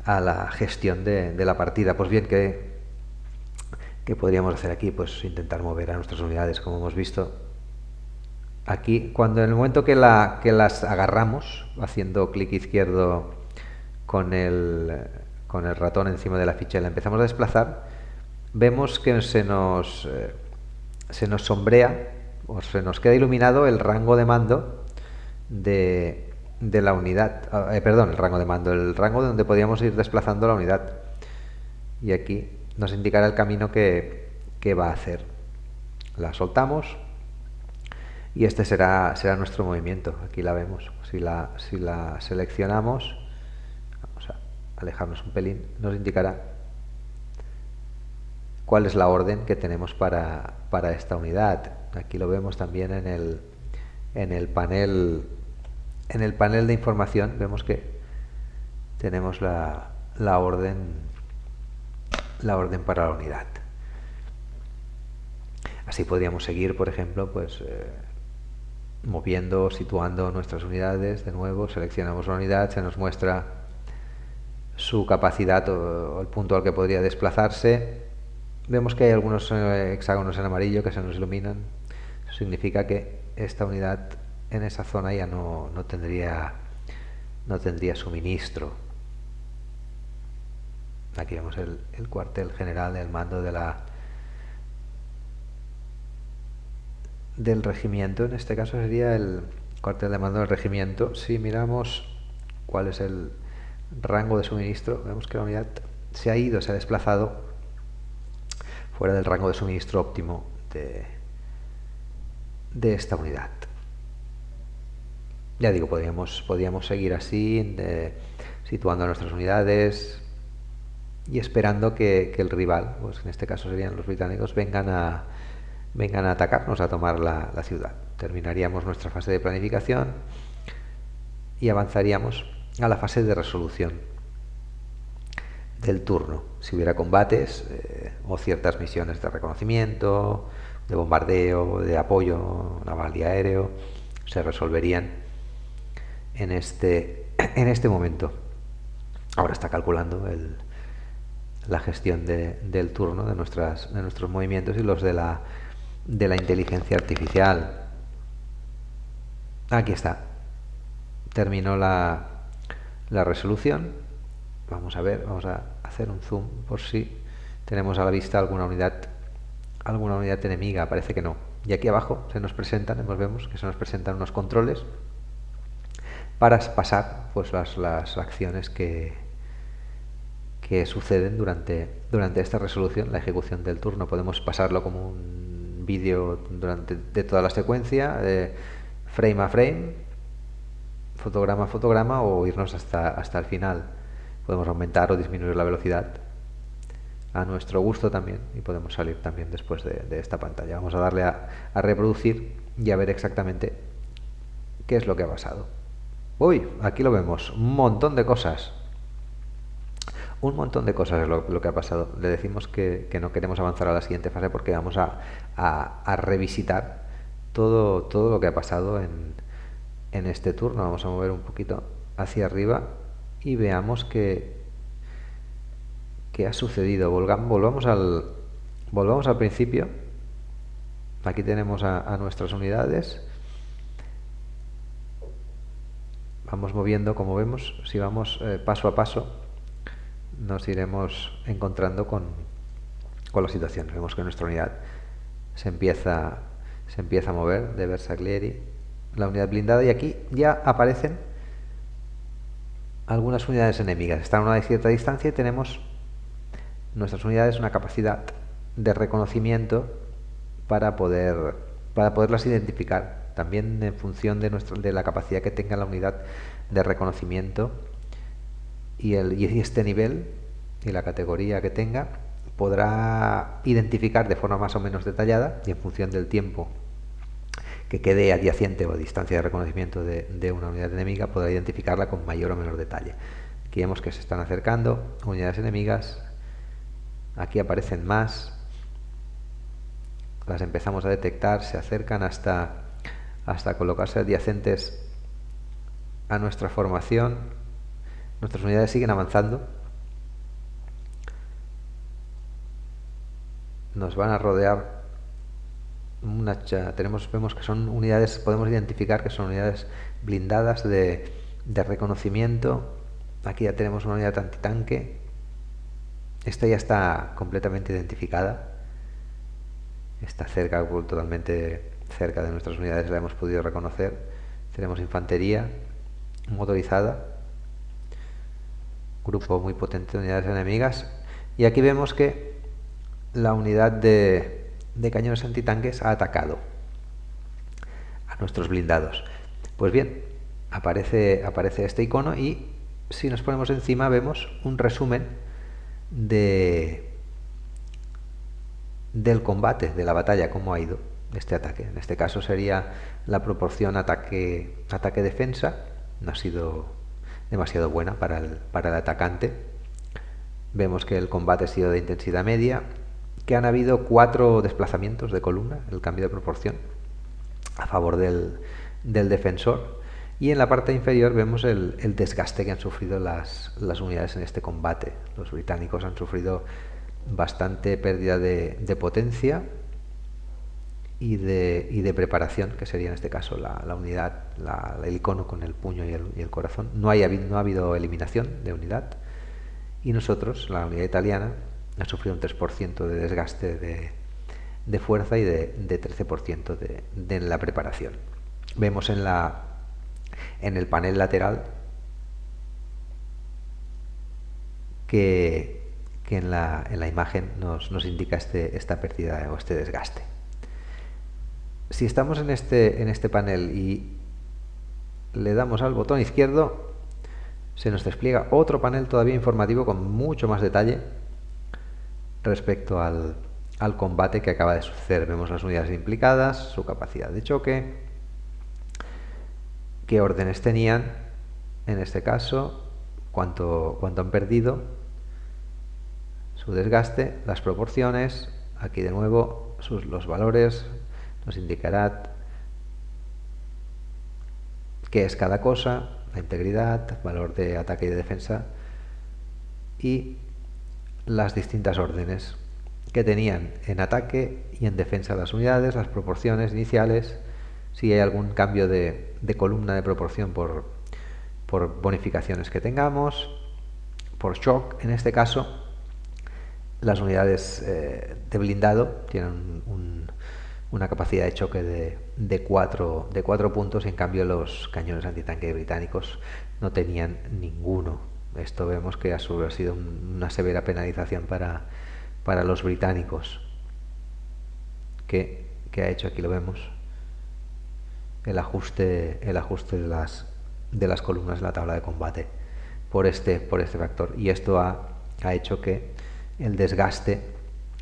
a la gestión de la partida. Pues bien, ¿qué podríamos hacer aquí? Pues intentar mover a nuestras unidades, como hemos visto. Aquí, en el momento que las agarramos, haciendo clic izquierdo con el ratón encima de la ficha y la empezamos a desplazar, vemos que se nos sombrea o se nos queda iluminado el rango de mando de la unidad. El rango de mando, el rango donde podíamos ir desplazando la unidad. Y aquí nos indicará el camino que va a hacer. La soltamos y este será nuestro movimiento. Aquí la vemos. Si la seleccionamos, vamos a alejarnos un pelín, nos indicará cuál es la orden que tenemos para esta unidad. Aquí lo vemos también en el panel de información. Vemos que tenemos la orden para la unidad. Así podríamos seguir, por ejemplo, pues moviendo, situando nuestras unidades. De nuevo, seleccionamos la unidad, se nos muestra su capacidad o el punto al que podría desplazarse. Vemos que hay algunos hexágonos en amarillo que se nos iluminan. Eso significa que esta unidad en esa zona ya no tendría suministro. Aquí vemos el cuartel general, el mando del regimiento. En este caso sería el cuartel de mando del regimiento. Si miramos cuál es el rango de suministro, vemos que la unidad se ha desplazado fuera del rango de suministro óptimo de esta unidad. Ya digo, podríamos seguir así, situando nuestras unidades y esperando que el rival, pues en este caso serían los británicos, vengan a atacarnos, a tomar la ciudad. Terminaríamos nuestra fase de planificación y avanzaríamos a la fase de resolución del turno. Si hubiera combates o ciertas misiones de reconocimiento, de bombardeo, de apoyo naval y aéreo, se resolverían en este momento. Ahora está calculando la gestión del turno, de nuestros movimientos y los de la inteligencia artificial. Aquí está. Terminó la resolución. Vamos a ver, vamos a hacer un zoom por si tenemos a la vista alguna unidad enemiga. Parece que no. Y aquí abajo vemos que se nos presentan unos controles para pasar pues las acciones que suceden durante esta resolución, la ejecución del turno. Podemos pasarlo como un vídeo de toda la secuencia, frame a frame, fotograma a fotograma, o irnos hasta el final. Podemos aumentar o disminuir la velocidad a nuestro gusto también, y podemos salir también después de esta pantalla. Vamos a darle a reproducir y a ver exactamente qué es lo que ha pasado. Uy, aquí lo vemos, un montón de cosas. Un montón de cosas es lo que ha pasado. Le decimos que no queremos avanzar a la siguiente fase porque vamos a revisitar todo lo que ha pasado en este turno. Vamos a mover un poquito hacia arriba y veamos qué ha sucedido. Volvamos al principio. Aquí tenemos a nuestras unidades. Vamos moviendo, como vemos. Si vamos paso a paso, nos iremos encontrando con la situación. Vemos que nuestra unidad se empieza a mover de Bersaglieri, la unidad blindada, y aquí ya aparecen algunas unidades enemigas. Están a una cierta distancia y tenemos nuestras unidades una capacidad de reconocimiento para poderlas identificar, también en función de la capacidad que tenga la unidad de reconocimiento y este nivel y la categoría que tenga. Podrá identificar de forma más o menos detallada, y en función del tiempo que quede adyacente o a distancia de reconocimiento de una unidad enemiga, podrá identificarla con mayor o menor detalle. Aquí vemos que se están acercando unidades enemigas. Aquí aparecen más, las empezamos a detectar, se acercan hasta colocarse adyacentes a nuestra formación. Nuestras unidades siguen avanzando, nos van a rodear vemos que son unidades, podemos identificar que son unidades blindadas de reconocimiento. Aquí ya tenemos una unidad antitanque. Esta ya está completamente identificada, está totalmente cerca de nuestras unidades, la hemos podido reconocer. Tenemos infantería motorizada, grupo muy potente de unidades enemigas, y aquí vemos que la unidad de cañones antitanques ha atacado a nuestros blindados. Pues bien, aparece este icono, y si nos ponemos encima vemos un resumen del combate, de la batalla, cómo ha ido este ataque. En este caso sería la proporción ataque-defensa. No ha sido demasiado buena para el atacante. Vemos que el combate ha sido de intensidad media, que han habido 4 desplazamientos de columna, el cambio de proporción, a favor del defensor. Y en la parte inferior vemos el desgaste que han sufrido las unidades en este combate. Los británicos han sufrido bastante pérdida de potencia y de preparación, que sería en este caso la unidad, el icono con el puño y el corazón. No ha habido eliminación de unidad. Y nosotros, la unidad italiana, ha sufrido un 3% de desgaste de fuerza y de 13% de la preparación. Vemos en el panel lateral que en la imagen nos indica esta pérdida o este desgaste. Si estamos en este panel y le damos al botón izquierdo, se nos despliega otro panel todavía informativo con mucho más detalle respecto al combate que acaba de suceder. Vemos las unidades implicadas, su capacidad de choque, qué órdenes tenían, en este caso, cuánto han perdido, su desgaste, las proporciones. Aquí de nuevo los valores, nos indicará qué es cada cosa, la integridad, valor de ataque y de defensa y las distintas órdenes que tenían en ataque y en defensa las unidades, las proporciones iniciales, si hay algún cambio de columna de proporción por bonificaciones que tengamos, por shock. En este caso, las unidades de blindado tienen una capacidad de choque de 4 puntos, y en cambio los cañones antitanque británicos no tenían ninguno. Esto vemos que ha sido una severa penalización para los británicos, que ha hecho, aquí lo vemos, el ajuste de las columnas de la tabla de combate por este factor. Y esto ha hecho que el desgaste,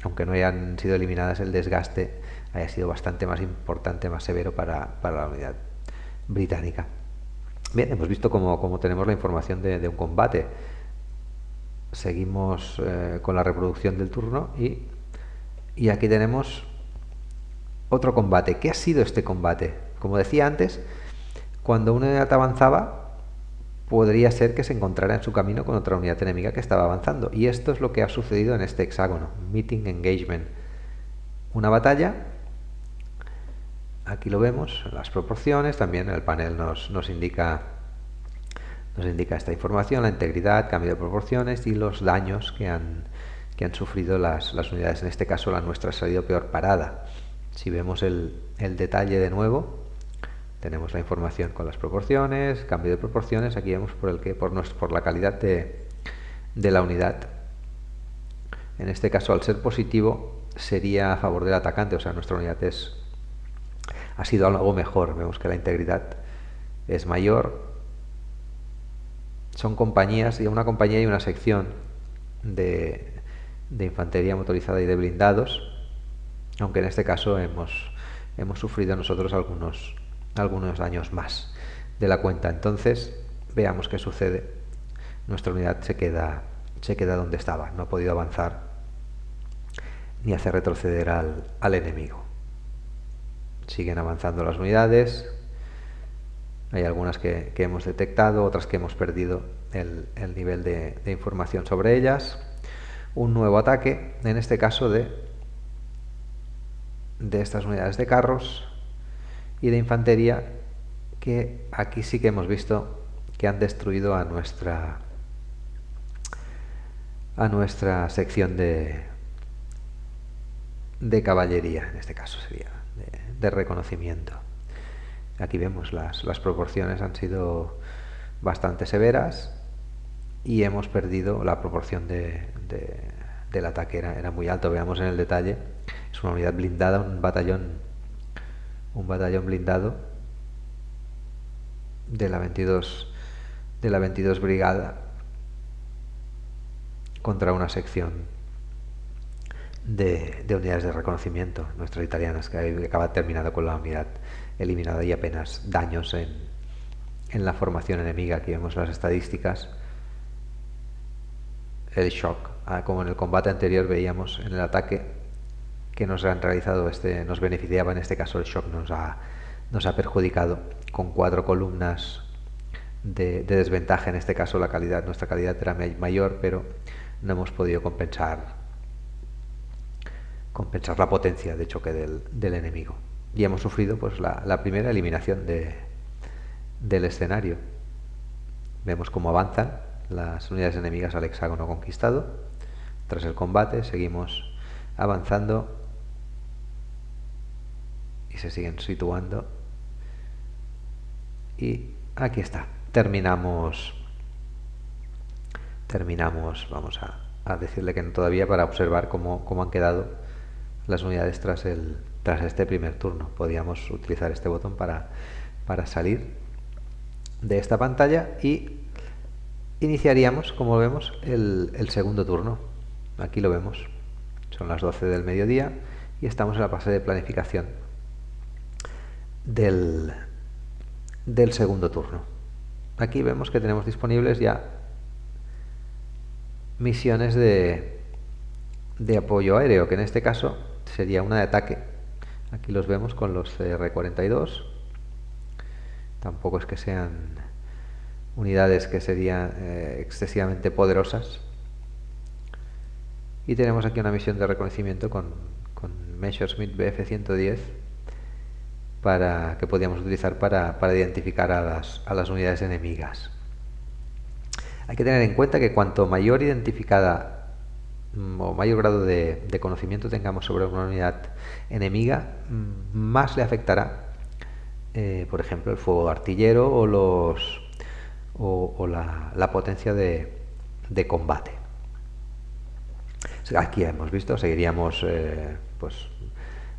aunque no hayan sido eliminadas, el desgaste haya sido bastante más importante, más severo para la unidad británica. Bien, hemos visto cómo tenemos la información de un combate. Seguimos con la reproducción del turno y aquí tenemos otro combate. ¿Qué ha sido este combate? Como decía antes, cuando una unidad avanzaba, podría ser que se encontrara en su camino con otra unidad enemiga que estaba avanzando. Y esto es lo que ha sucedido en este hexágono. Meeting Engagement. Una batalla. Aquí lo vemos, las proporciones. También el panel nos indica esta información, la integridad, cambio de proporciones y los daños que han sufrido las unidades. En este caso la nuestra ha salido peor parada. Si vemos el detalle de nuevo, tenemos la información con las proporciones, cambio de proporciones. Aquí vemos por la calidad de la unidad. En este caso, al ser positivo, sería a favor del atacante, o sea, nuestra unidad ha sido algo mejor. Vemos que la integridad es mayor. Son compañías, y una compañía y una sección de infantería motorizada y de blindados, aunque en este caso hemos sufrido nosotros algunos daños más de la cuenta. Entonces, veamos qué sucede. Nuestra unidad se queda donde estaba, no ha podido avanzar ni hacer retroceder al enemigo. Siguen avanzando las unidades. Hay algunas que hemos detectado, otras que hemos perdido el nivel de información sobre ellas. Un nuevo ataque, en este caso de estas unidades de carros y de infantería, que aquí sí que hemos visto que han destruido a nuestra sección de caballería. En este caso sería de reconocimiento. Aquí vemos las proporciones han sido bastante severas y hemos perdido la proporción del ataque, era muy alto. Veamos en el detalle, es una unidad blindada, un batallón blindado de la 22 brigada contra una sección de unidades de reconocimiento nuestras italianas, que acaba terminado con la unidad eliminada y apenas daños en la formación enemiga. Aquí vemos las estadísticas, el shock, como en el combate anterior veíamos en el ataque que nos han realizado nos beneficiaba. En este caso el shock nos ha perjudicado con 4 columnas de desventaja. En este caso nuestra calidad era mayor, pero no hemos podido compensar la potencia de choque del enemigo, y hemos sufrido pues la primera eliminación del escenario. Vemos cómo avanzan las unidades enemigas al hexágono conquistado. Tras el combate seguimos avanzando y se siguen situando, y aquí está, terminamos. Vamos a decirle que no todavía, para observar cómo han quedado las unidades tras este primer turno. Podríamos utilizar este botón para salir de esta pantalla y iniciaríamos, como vemos, el segundo turno. Aquí lo vemos, son las 12 del mediodía y estamos en la fase de planificación del segundo turno. Aquí vemos que tenemos disponibles ya misiones de apoyo aéreo, que en este caso sería una de ataque. Aquí los vemos con los CR-42. Tampoco es que sean unidades que serían excesivamente poderosas. Y tenemos aquí una misión de reconocimiento con Messerschmitt Bf 110 que podríamos utilizar para identificar a las unidades enemigas. Hay que tener en cuenta que cuanto mayor identificada o mayor grado de conocimiento tengamos sobre una unidad enemiga, más le afectará, por ejemplo, el fuego artillero o la potencia de combate. Aquí hemos visto, seguiríamos pues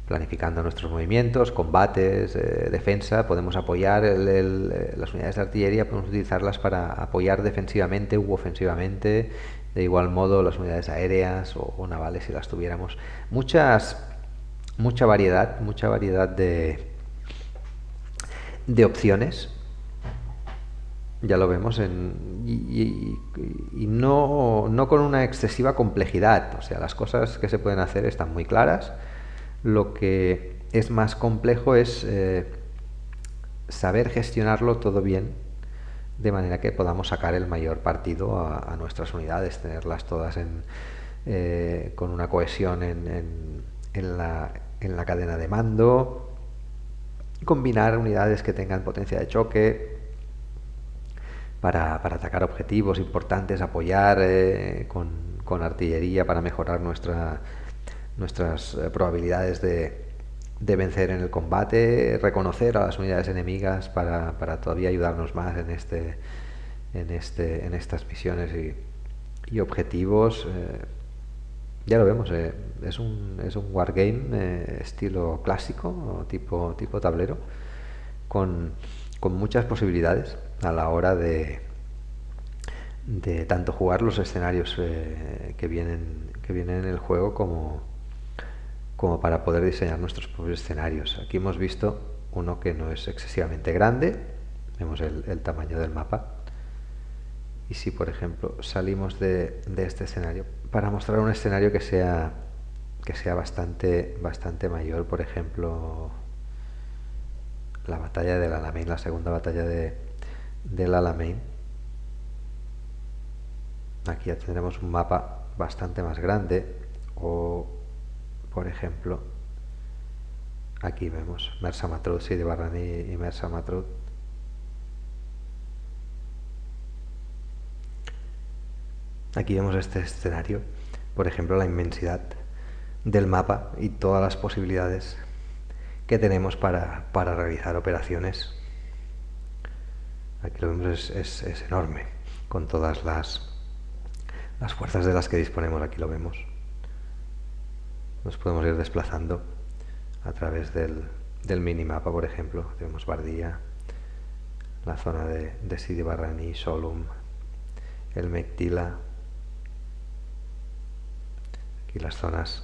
planificando nuestros movimientos, combates, defensa. Podemos apoyar las unidades de artillería, podemos utilizarlas para apoyar defensivamente u ofensivamente. De igual modo las unidades aéreas o navales, si las tuviéramos. Mucha variedad de opciones. Ya lo vemos y no con una excesiva complejidad. O sea, las cosas que se pueden hacer están muy claras. Lo que es más complejo es saber gestionarlo todo bien, de manera que podamos sacar el mayor partido a nuestras unidades, tenerlas todas con una cohesión en la cadena de mando, combinar unidades que tengan potencia de choque para atacar objetivos importantes, apoyar con artillería para mejorar nuestras probabilidades de vencer en el combate, reconocer a las unidades enemigas para todavía ayudarnos más en estas misiones y objetivos. Ya lo vemos, es un wargame estilo clásico, tipo tablero, con muchas posibilidades a la hora de tanto jugar los escenarios que vienen en el juego como para poder diseñar nuestros propios escenarios. Aquí hemos visto uno que no es excesivamente grande. Vemos el tamaño del mapa. Y si, por ejemplo, salimos de este escenario para mostrar un escenario que sea bastante mayor, por ejemplo, la batalla del Alamein, la segunda batalla del Alamein. Aquí ya tendremos un mapa bastante más grande. O, por ejemplo, aquí vemos Mersa Matruh, Sidi Barrani y Mersa Matruh. Aquí vemos este escenario, por ejemplo, la inmensidad del mapa y todas las posibilidades que tenemos para realizar operaciones. Aquí lo vemos, es enorme, con todas las fuerzas de las que disponemos. Aquí lo vemos. Nos podemos ir desplazando a través del minimapa, por ejemplo. Tenemos Bardia, la zona de Sidi Barrani, Solum, el Mektila. Aquí las zonas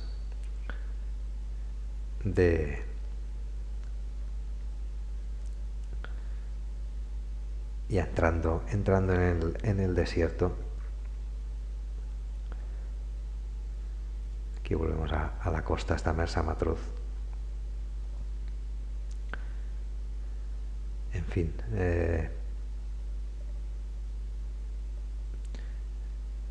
ya entrando en el desierto. Aquí volvemos iremos a la costa esta Mersa Matruz. En fin,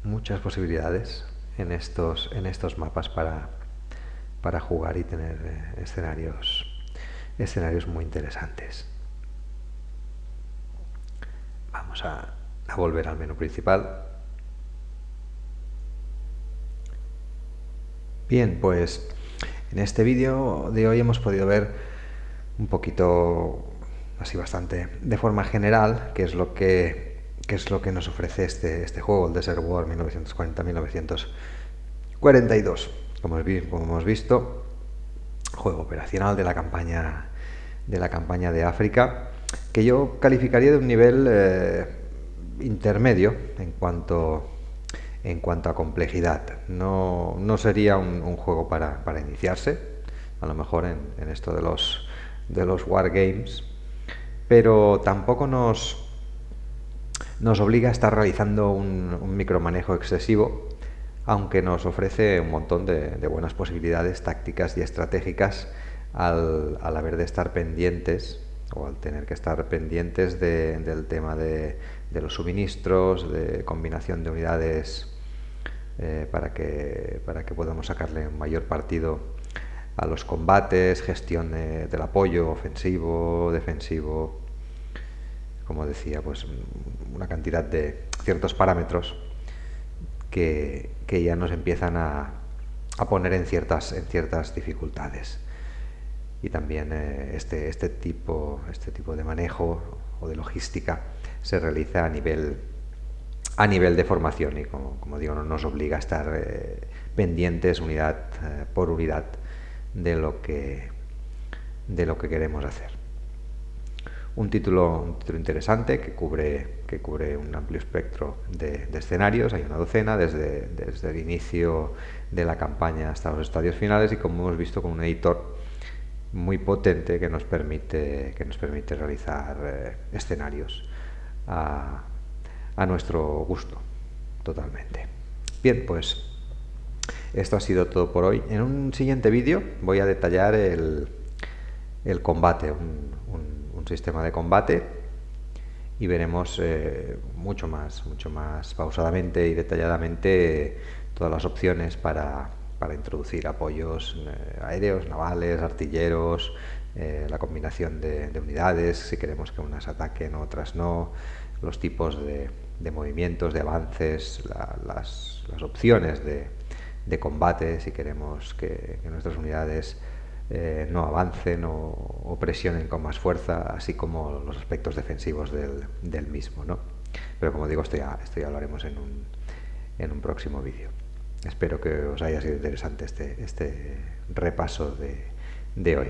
muchas posibilidades en estos mapas para jugar y tener escenarios muy interesantes. Vamos a volver al menú principal. Bien, pues en este vídeo de hoy hemos podido ver un poquito, así bastante de forma general, qué es lo que nos ofrece este juego, el Desert War 1940-1942. Como hemos visto, juego operacional de la campaña de África, que yo calificaría de un nivel intermedio en cuanto a complejidad. No sería un juego para iniciarse, a lo mejor en esto de los wargames, pero tampoco nos obliga a estar realizando un micromanejo excesivo, aunque nos ofrece un montón de buenas posibilidades tácticas y estratégicas al haber de estar pendientes, o al tener que estar pendientes del tema de los suministros, de combinación de unidades, para que podamos sacarle un mayor partido a los combates, gestión del apoyo ofensivo, defensivo, como decía, pues una cantidad de ciertos parámetros que ya nos empiezan a poner en ciertas dificultades. Y también este tipo de manejo o de logística se realiza a nivel de formación, y como digo, no nos obliga a estar pendientes unidad por unidad de lo que queremos hacer. Un título interesante que cubre un amplio espectro de escenarios. Hay una docena desde el inicio de la campaña hasta los estadios finales, y como hemos visto, con un editor muy potente que nos permite realizar escenarios a nuestro gusto totalmente. Bien, pues esto ha sido todo por hoy. En un siguiente vídeo voy a detallar el combate, un sistema de combate, y veremos mucho más pausadamente y detalladamente todas las opciones para introducir apoyos aéreos, navales, artilleros, la combinación de unidades, si queremos que unas ataquen, otras no, los tipos de movimientos, de avances, las opciones de combate, si queremos que nuestras unidades no avancen o presionen con más fuerza, así como los aspectos defensivos del mismo, ¿no? Pero como digo, esto ya lo haremos en un próximo vídeo. Espero que os haya sido interesante este repaso de hoy.